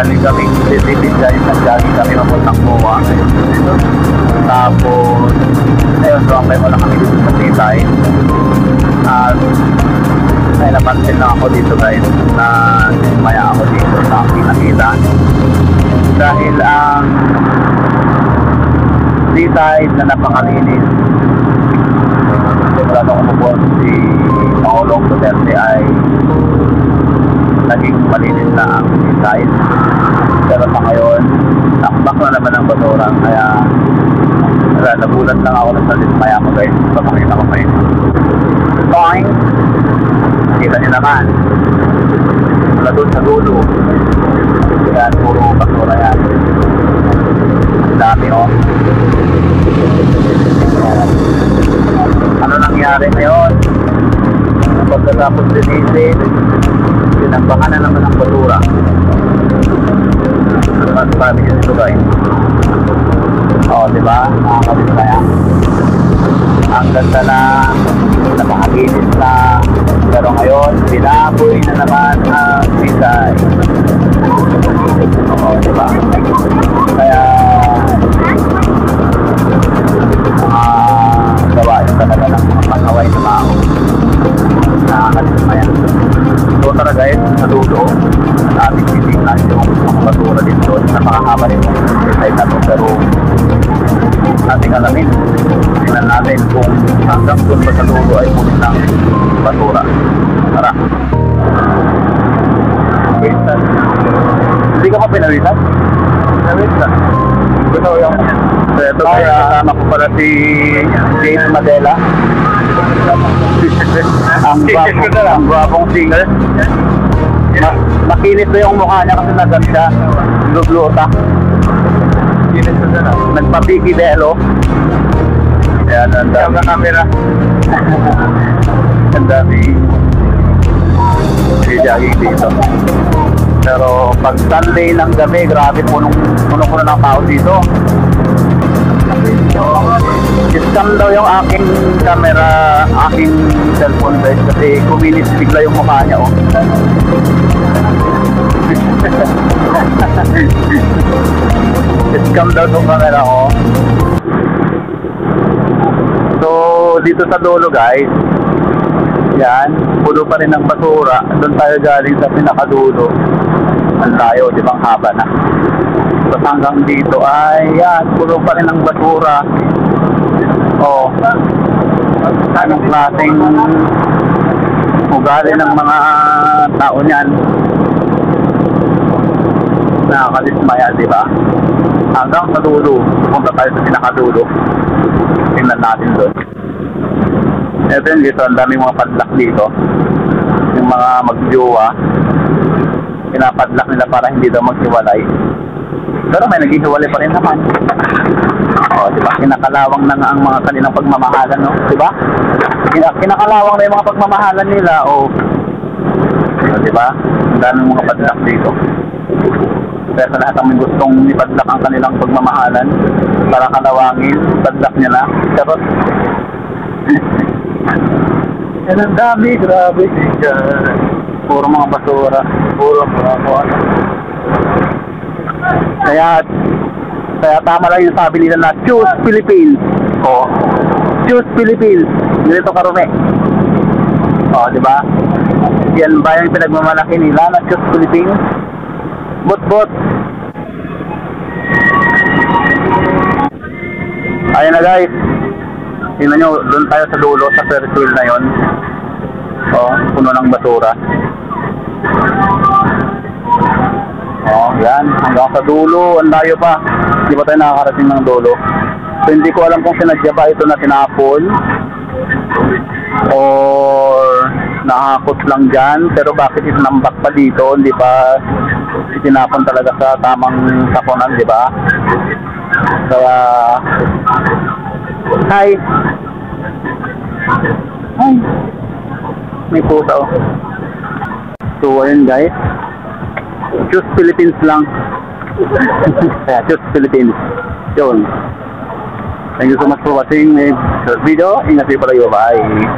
galing kami titipid guys, nag-jogging kami papuntang Moa. Tapos ayun, so mo lang kami dito sa Titay. At may napansin lang ako dito guys, na maya ako dito sa aking nakita. Dahil ang Titay na napakalinis, wala na umubuan si Pangulong Duterte ay naging malinis na ang Titay. Pero sa ngayon, nakbak na naman ang basura. Kaya nagulat lang ako na sa dismaya mo guys. Papakita ko kayo. Toing! Kita nyo naman. Wala doon sa dulo. Yan, puro basura yan. Dami oh. Ano nangyari ngayon? Pagkatapos linisin, pinagbakan na naman ang basura. Mas marami yun ito guys. O, diba? Nakakabit kaya. Ang ganda na, napakaginis na. Pero ngayon, binaboy na naman ang Titay. O, diba? Kaya, gawain talaga ng mga pangaway na tao. Nakakalismaya. So tara guys, sa dulo ating titignan yung mga basura dito. Napakahaba rin yung Titay na to, pero ating alamin, tingnan natin kung hanggang doon ba sa dulo ay punin ng basura. Tara. Pinawisan. Hindi ka pa pinawisan? Pinawisan. Ito yung ito kaya kasama ko pala si James Madela. Ang gwapong singer. Makinis na yung mukha niya kasi nagan siya. Lugluta. Nagpapiki delo. Ayan, ang dami. Ang camera. Ang dami. Jogging dito. Pero pag Sunday ng gabi, grabe punong-puno ng tao dito. Scam daw yung aking camera, aking cellphone guys, kasi kuminis bigla yung mukha niya oh. Scam daw yung camera ko. So dito sa dulo guys, yan, puno pa rin ng basura. Doon tayo galing sa pinakadulo. Ang tayo, di ba, haba na. Tapos hanggang dito ay yan, puno pa rin ng basura. O, anong klaseng ugali ng mga tao niyan. Nakakalismaya, di ba? Hanggang sa dulo, punta tayo sa pinakadulo. Tingnan natin doon. Ito yun dito, ang daming mga padlock dito. Yung mga magjowa, pinapadlock nila para hindi daw maghiwalay. Pero may naghihiwalay pa rin naman. O, diba? Kinakalawang na nga ang mga kanilang pagmamahalan, no? Diba? Kinakalawang na yung mga pagmamahalan nila, o. Diba? Ang daming mga padlock dito. Kaya sa lahat ang gustong ipadlock ang kanilang pagmamahalan para kalawangin, padlock niya na. Pero, yan ang dami, grabe. Puro mga basura. Puro mga ano. Kaya tama lang yung sabi nila na choose Philippines. O, choose Philippines. Ganito karumi. O, diba? Yan ba yung pinagmamalaki nila na choose Philippines? Bot. Ayan na guys. Tingnan nyo, doon tayo sa dulo, sa Ferris wheel na yun. O, puno ng basura. O, yan. Hanggang sa dulo, ang layo pa. Hindi pa tayo nakakarating ng dulo. So, hindi ko alam kung sinadya ba ito na tinapon or nakakot lang dyan. Pero bakit itinambak pa dito? Hindi pa itinapon talaga sa tamang tapunan, di ba? Kaya, hi! Hi! May pusa oh. So, ayun guys. Choose Philippines lang. Kaya, choose Philippines. Yun. Thank you so much for watching my video. Ingat kayo palagi. Bye!